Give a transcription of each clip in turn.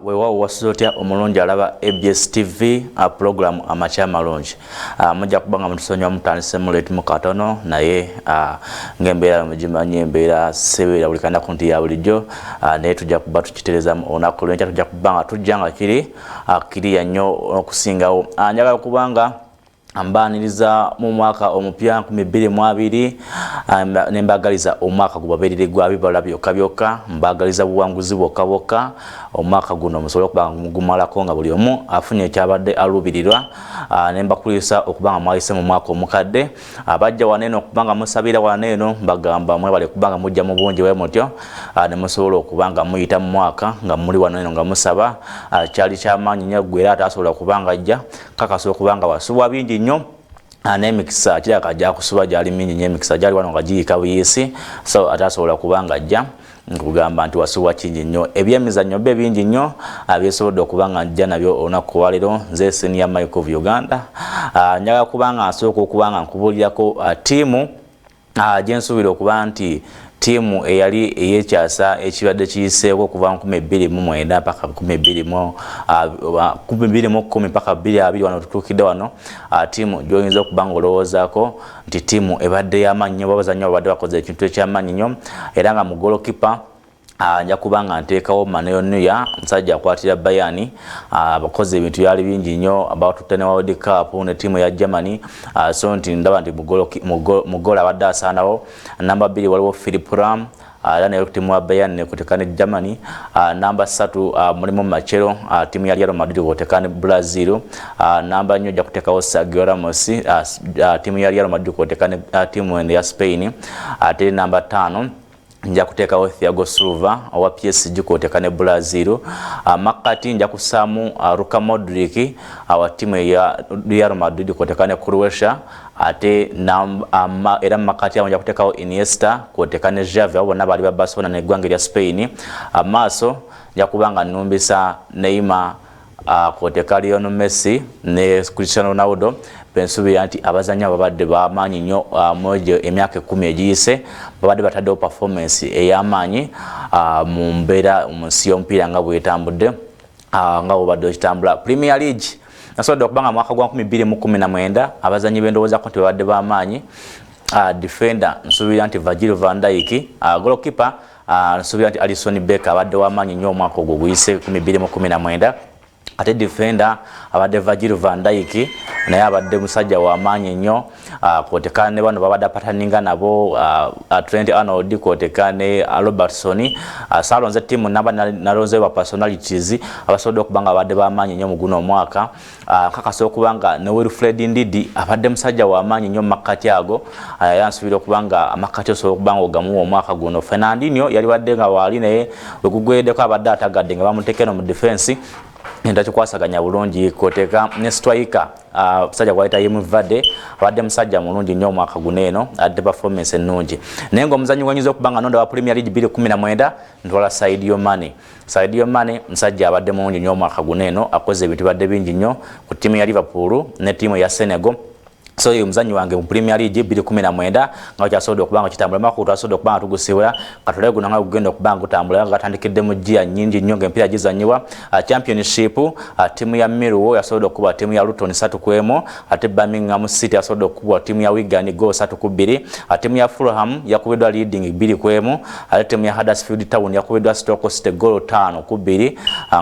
Weewawo wasuzotya omulungi alaba ABS TV program amakya amalungi. Mujja kuba nga mutusonyiwa mutandise muleeti mu katono naye ng'embeera mugimanyi embeera sebeera buli kannaku nti ya bulijjo naye tujja kuba tukitereeza olunaku lw'enkya tujja kuba nga tujja nga kiri nnyo okusingawo. Njagala kubanga mbaniriza mu mwaka omupya 2022 nembagaliza omwaka gubaberere gwa bibala byokka byokka mbagaliza buwanguzi bwokka bwokka omwaka guno musobole okuba mugumalako nga buli omu afunye ekyabadde alubirirwa nembakulisa okubanga mwayise mu mwaka omukadde abajja waneeno okubanga musabira waneeno mbagamba mwebale kubanga mujja mu bungi bwe mutyo ne musobola okubanga muyita mu mwaka nga muli waneeno nga musaba kyali kyamaanyi nnyo ggwe era atasobola kubanga ajja kakasa okubanga wasubwa bingi nnyo n'emikisa kiraka ajja kusuba gyali mingi nnyo emikisa gyali wano nga giyika buyisi so atasobola kubanga ajja nkugamba nti wasubwa kingi nnyo ebyemizannyo bye bingi nnyo byesobodde okubanga njja nabyo olunaku lwaleero nze Senior Michael of Uganda njagala kubanga nsooka okubanga nkubulirako ttiimu gyensuubira okuba nti timu eyali eyekyasa ekibadde kiyiseeko okuva 2009 mpaka 2010 mpaka 2020 wano tutuukidde wano timu gyoyinza okubanga olowoozaako nti timu ebadde y'amaanyi nnyo babazannyo babadde bakoze ekintu ekyamaanyi nnyo era nga mu golokipa nja kubanga nteekawo Manuel Neuer musajja akwatira Bayern abakoze ebintu byali bingi nnyo abatutte ne World Cup ne timu ya Germany so nti ndaba nti mu goal abadde asaanawo namba 2 waliwo Philip Lahm era nayo timu ya Bayern ne kutekane Germany namba 3 mulimu Marcelo timu ya Real Madrid kutekane Brazil namba 4 ja kutekawo Sergio Ramos timu ya Real Madrid kutekane timu ya Spain ate namba 5 nja kuteekawo Thiago Silva owa PSG kutekane Brazil makati nja kusaamu Luka Modric awa timu ya Real Madrid kutekane Croatia ate era makati nja kuteekawo Iniesta kutekane Xavi abo bonna bali ba Barcelona n'eggwanga lya Spain amaaso nja kubanga nnumbisa Neymar kutekane Lionel Messi ne Cristiano Ronaldo pensuubira nti abazannyi babadde bamaanyi nnyo mu emyaka 10 egiyise babadde bataddewo performance ey'amaanyi mu mbeera mu nsi y'omupiira nga bwetambudde nga bwobadde okitambula. Premier League nasobodde okubanga mwaka gwa 2019 abazannyi bendowoozaako nti babadde bamaanyi defender nsuubira nti Virgil van Dijk goalkeeper nsuubira nti Alisson Becker abadde w'amaanyi nnyo omwaka ogwo guyise 2019 ate defender abadde Virgil van Dijk naye abadde musajja w'amaanyi nnyo kwotekana ne bano babadde apataninga nabo Trent Arnold kwotekana ne Robertson salonze timu naba nalonze ba personalities abasobodde okubanga abadde b'amaanyi nnyo mu guno omwaka kakasa okubanga ne Wilfred Ndidi abadde musajja w'amaanyi nnyo mu makkati ago yansuubira okubanga amakkati osobola okubanga ogamuwa omwaka guno. Fernandinho yali wadde nga waali naye bwe gugweddeko abadde atagadde nga bamuteekeno mu defense entakikwasaganya bulungi koteka ne striker musajja gwayita Yemi Vade abadde musajja mulungi nnyo omwaka guno eno adde performance ennungi naye ng'omuzannyi gwenyiza okubanga nonda wa Premier League 2019 ntwala Sadio Mane musajja abadde mulungi nnyo omwaka guno eno akoze ebintu badde bingi nnyo ku timu ya Liverpool ne timu ya Senegal so yo muzanyi wange mu Premier League 2019 nga kyasobodde okubanga kitambula mako twasobodde okubanga tugusibula katole guno nga kugenda okubanga kutambula nga gatandikidde mu jia nyingi nnyo ng'empira gizanyiwa championship timu ya Millwall yasobodde okuba timu ya Luton 3-1 ate Birmingham City yasobodde okuba timu ya Wigan goal 3-2 timu ya Fulham yakubiddwa Reading 2-1 ate timu ya Huddersfield Town yakubiddwa Stoke City goal 5-2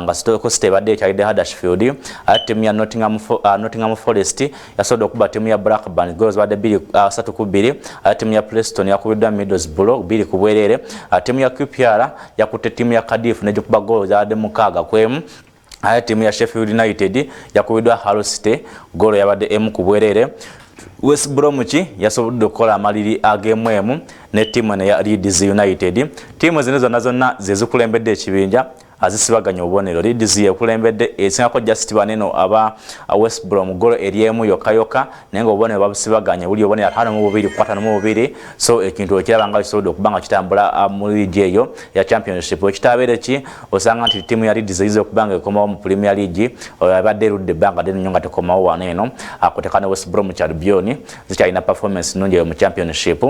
nga Stoke City badde kyalide Huddersfield ate timu ya Nottingham Forest yasobodde okuba timu ya Blackburn goals badde 3-2 timu ya Preston yakubiddwa Middlesbrough 2-0 timu ya QPR yakutte timu ya Cardiff n'egikuba goals badde 6-1 timu ya Sheffield United yakubiddwa Hull City goal yabadde 1-0 West Bromwich yasobodde okukola amaliri ag'emu ne timu ya Leeds United timu zino zonna zezikulembedde ekibinja azisibaganya obubonero Leeds yekulembedde esingako just baneno aba West Brom goal eriemu yokayoka nenga obubonero babusibaganya buli obubonero 5-2 so ekintu ekiraba nga kisobodde okubanga kitambula mu league eyo ya championship ekitabeere ki osanga nti timu ya Leeds izo okubanga ekomawo mu Premier League abadde rudde banga deni nyonga tekomawo waneno akotekane West Brom Albion zikyalina performance nungi mu championship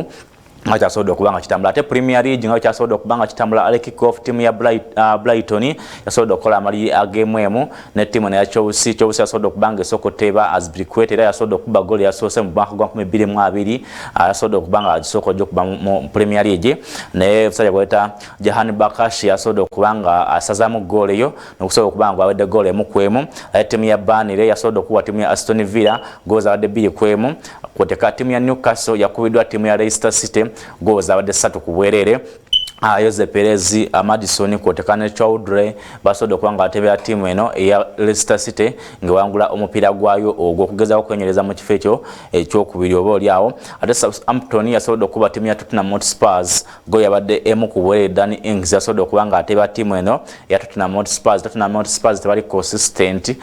nga kyasobodde okubanga kitambula. Ate Premier League nga kyasobodde okubanga kitambula, ale kick-off timu ya Brighton yasobodde okukola amaliri agemu emu ne timu ya Chelsea yasobodde okubanga esokoteba Azpilicueta era yasobodde okuba goal yasoose mu mwaka gwa 2022 yasobodde okubanga agisooka okuba mu Premier League ne musajja gweta Jahan Bakashi yasobodde okubanga asazaamu goal eyo nokusobola okubanga awedde goal emu ku emu. Timu ya Burnley yasobodde okuwa timu ya Aston Villa goal zawadde 2 ku emu. Kwoteka timu ya Newcastle yakubiddwa timu ya Leicester City goal zawadde 3 ku bwerere. Jose Perez, Madison kwoteka ne Chowdhury basobodde okubanga atebera timu eno eya Leicester City ngewangula omupiira gwayo ogw'okugezaako okwenyereza mu kifo ekyo ekyokubiri oba oliawo. Ate Southampton yasobodde okuba timu ya Tottenham Hotspur goal yabadde emu ku bwerere. Danny Ings yasobodde okubanga atebera timu eno eya Tottenham Hotspur tebali consistent,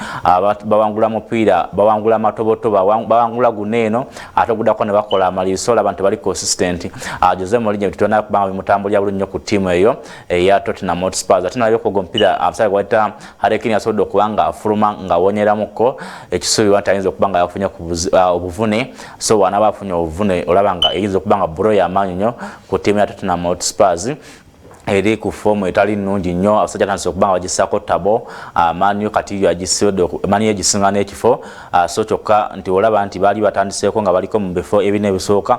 bawangula mupiira bawangula matoboto bawangula guneeno ate oguddako ne bakola amaliri olaba nti tebali consistent. Jose Mourinho tutona kubanga bimutambulira bulungi ku timu eyo ya Tottenham Hotspur. Ate nalyo ko mpira abasajja gweta Harry Kane yasobodde okubanga afuluma nga wonyeramuko ekisubi wanta ayinza okubanga yafunye obuvune, so wana bafunye obuvune olabanga eyinza okubanga bro ya manyonyo ku timu ya Tottenham Hotspur eri ku form etali nnungi nnyo. Abasajja tanse okubanga bagisako tabo Manu kati yagisodde Manu yagisinga n'ekifo so kyokka nti olaba nti baali batandiseeko nga baliko mu bifo ebine ebisooka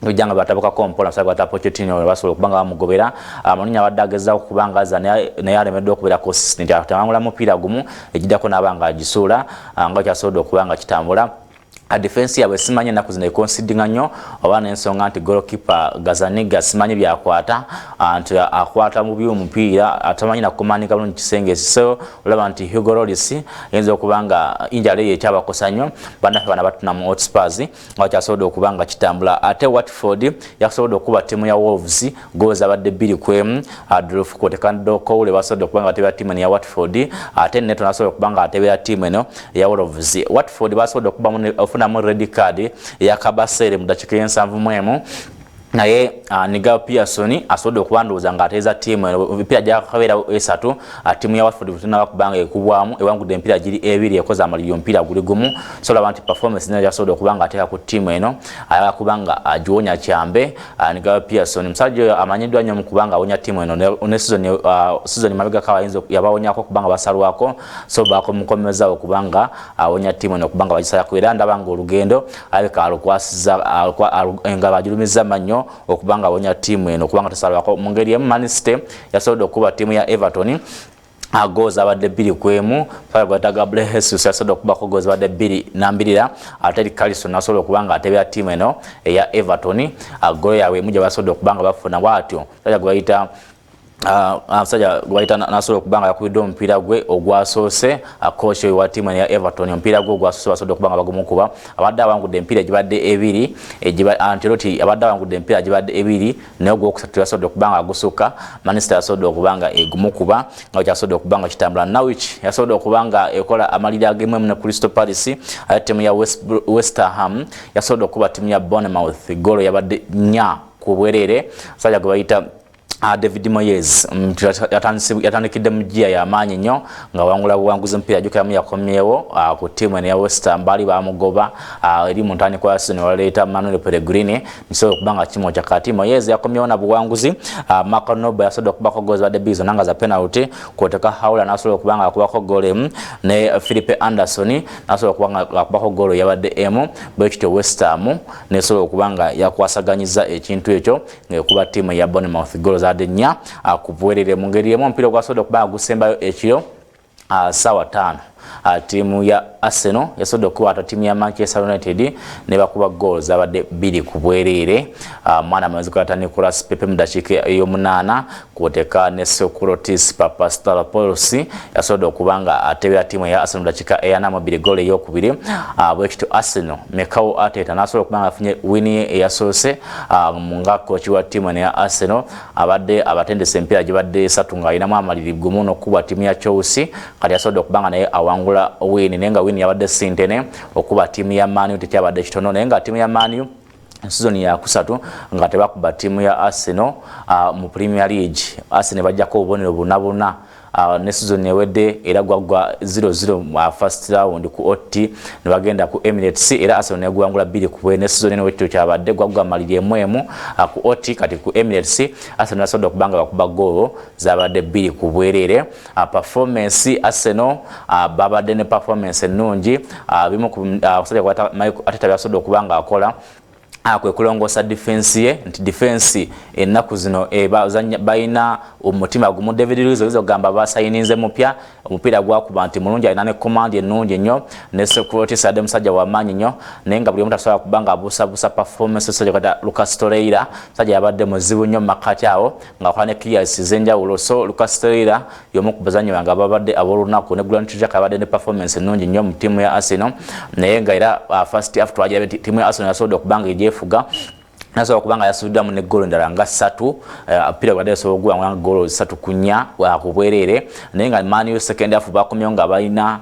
ujanga batabuka kompola sababu atapochetino basobola kubanga bamugobera. Manunya badageza okubanga za naye alemedde okubera consistent atangula mupiira gumu ejidako nabanga agisula nga kyasobola okubanga kitambula. Defense yawe simanye naku zine considinga nnyo obana ensonga nti goalkeeper Gazaniga simanye byakwata anti akwata mu byo mupiira atamanyi nakumanika bulungi kisenge so olaba nti Hugo Lloris yenza okubanga injale ye kyabakosa nnyo bana batuna mu Hotspurs nga kyasobola okubanga kitambula. Ate Watford yasobola okuba timu ya Wolves goals abadde 2 ku 1. Adolf Kotekando Koule basobola okubanga atebera timu ya Watford. Ate Neto nasobola okubanga atebera timu eno ya Wolves. Watford basobola okuba mu red card ya Kabasere mu dakika y'ensanvu mu emu. Naye Nigel Pearson asobodde okubanduuza nga ateeza timu emipiira gyakabeera esatu. Timu ya Watford butuna kubanga ekubwamu ewangudde emipiira giri ebiri ekoza amaliri omupiira guli gumu. So laba nti performance nayo yasobodde okubanga ateeka ku timu eno ayakubanga agiwonya kyambe. Nigel Pearson musajja amanyiddwa nnyo mu kubanga awonya timu eno ne season mabega kawayinza yabawonyako kubanga basalwako so bakomukomeza okubanga awonya timu eno kubanga bagisala era ndabanga olugendo aleka alukwasiza nga bagirumiza mannyo okubanga abonya timu eno kubanga tasalwako mu ngeri emu. Man City yasobodde okuba timu ya Everton goals abadde 2 ku 1. Fabio Gabriel Jesus yasobodde okubako goals abadde 2 nambirira. Ate Carlson nasobodde okubanga atebera timu eno eya Everton goal yawe mujja basobodde okubanga bafuna bwatyo tajja gbayita abasajja gwaita nasobola okubanga yakubidde omupiira gwe ogwasoose coach wa timu ya Everton omupiira gwe ogwasoose basobodde okubanga bagumukuba. Abadde abangudde emipiira egibadde ebiri Ancelotti abadde abangudde emipiira egibadde ebiri naye ogwokusatu yasobodde okubanga agusukka. Manchester yasobodde okubanga egumukuba nga kyasobodde okubanga kitambula. Norwich yasobodde okubanga ekola amaliri agemu ne Crystal Palace. Timu ya West Ham yasobodde okuba timu ya Bournemouth goal yabadde 4 ku bwerere. Sajja gwaita David Moyes yatandikidde mu jia ya maanyi nnyo nga wangula buwanguzi mpira jukiramu yakomyewo ku timu ya West Ham bali bamugoba eri mu ntandikwa ya season waleeta Manuel Pellegrini nisobola okubanga kimo kyakati. Moyes yakomyewo na buwanguzi. Marco Noble yasobodde okubako goals badde bizo nanga za penalty kwoteka Howler nasobola okubanga akubako goal emu ne Philippe Anderson nasobola okubanga akubako goal yabadde emu. Bwekityo West Ham nesobola okubanga yakwasaganyiza ekintu ekyo ngekuba timu ya Bournemouth goals adenya kubwerere mu ngeri emu. Omupiira gwasobodde okubanga gusembayo ekiro sawa 5. Timu ya Arsenal yasobodde okukwata timu ya Manchester United ne bakuba goals abadde 2 ku bwerere. Mwana maziko ata Nicolas Pepe mu dakika y'omunana kwoteka ne Socrates Papastaropoulos yasobodde okubanga atebera timu ya Arsenal dakika eyanamu 2 goal ey'okubiri. Bwekityo Arsenal Mikel Arteta nasobola okubanga afunye win eyasoose nga coach wa timu ya Arsenal abadde abatendese emipiira gibadde 3 nga ayinamu amaliri gumu n'okuba timu ya Chelsea kati yasobodde okubanga naye awangula win nenga win yabadde sintene okuba timu ya Man U tekyabadde kitono nenga timu ya Man U season ya kusatu nga tebakuba timu ya Arsenal mu Premier League. Arsenal bajjako obubonero bunabuna ne season ewedde era gwagwa 0-0 first round ku OT ne bagenda ku Emirates era Arsenal ne gwangula 2-2 ne season eno wetto kyabadde gwagwa maliri emwemu ku OT kati ku Emirates Arsenal yasobola okubanga bakuba goal zabadde 2 ku bwerere. Performance Arsenal babadde ne performance ennungi bimu ku kusajja kwata Arteta yasobola okubanga akola kwe kulongosa defense ye nti defense ennaku zino bayina omutima gumu. David Luiz ogamba basayininze mupya omupira gwakuba nti mulungi alina ne command ennungi nnyo ne security side musajja wa maanyi nnyo naye nga buli omuntu asobola kubanga abuusabuusa performance musajja kwata Lucas Torreira musajja yabadde muzibu nnyo makati awo nga akola ne clears z'enjawulo. So Lucas Torreira y'omu ku bazannyi nga babadde ab'olunaku ne Granit Xhaka yabadde ne performance ennungi nnyo mu tiimu ya Arsenal naye nga era first half twagira tiimu ya Arsenal yasobola okubanga fuga naso okubanga yasuddamu ne goal ndala nga 3 apira gwa deso ogwa nga goal 3-4 wa kubwerere naye nga Man U second half bakomyo nga balina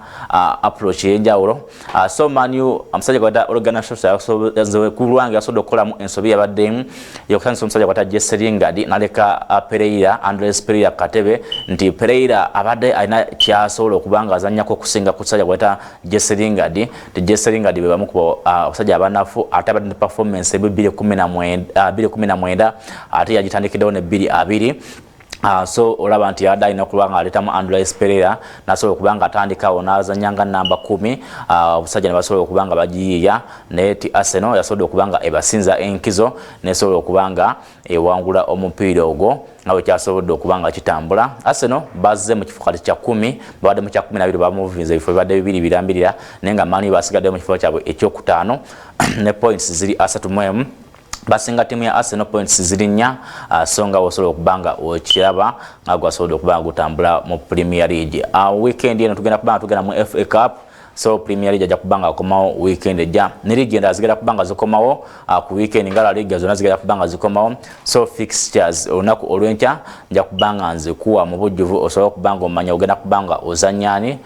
approach yenjawulo. So Man U amusajja kwata organization yaso kulwanga yasodo okolamu ensobi yabadde yokanso omusajja kwata Jesse Lingard naleka Pereira Andres Pereira katebe nti Pereira abadde alina kyasobola okubanga azannyako kusinga kusajja kwata Jesse Lingard te Jesse Lingard be bamu ku abasajja abanafu atabadde performance 2019 ate yagitandikiddewo ne 2-2. So olaba nti yadde alina okulaba nga aletamu Andres Pereira nasobola okubanga atandikawo n'azannyanga namba 10 obusajja ne basobola okubanga bagiyiiya naye ti Arsenal yasobola okubanga ebasinza enkizo nesobola okubanga ewangula omupiira ogwo nga bwe kyasobodde okubanga kitambula. Arsenal bazze mu kifo kati kya 10 babadde mu kya 12 bamuvinze ebifo bibadde 2 birambirira naye nga Man U basigadde mu kifo kyabwe ekyokutaano ne points ziri 3 basinga timu ya Arsenal points ziri 4 songa osobola okubanga okiraba nga gwasobola okubanga gutambula mu Premier League. Weekend eno tugenda mu FA Cup. So Premier League ajja kubanga akomawo weekend ejja ne league enda zigenda kubanga zikomawo ku weekend nga La Liga zonna zigenda kubanga zikomawo. So fixtures olunaku olwenkya nja kubanga nze kuwa mu bujjuvu osobola okubanga omanya ogenda kubanga ozanyani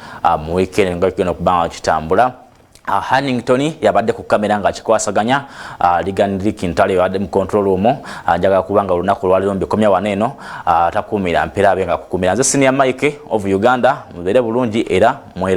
mu weekend nga kigenda kubanga kitambula. Hannington yabadde ku kamera nga kikwasaganya Ligan Kintale yabadde mu control room njaga kubanga olunaku lwaliro mbikomya waneno takumira mpera abe nga kukumira nze Senior Mike of Uganda mubere bulungi era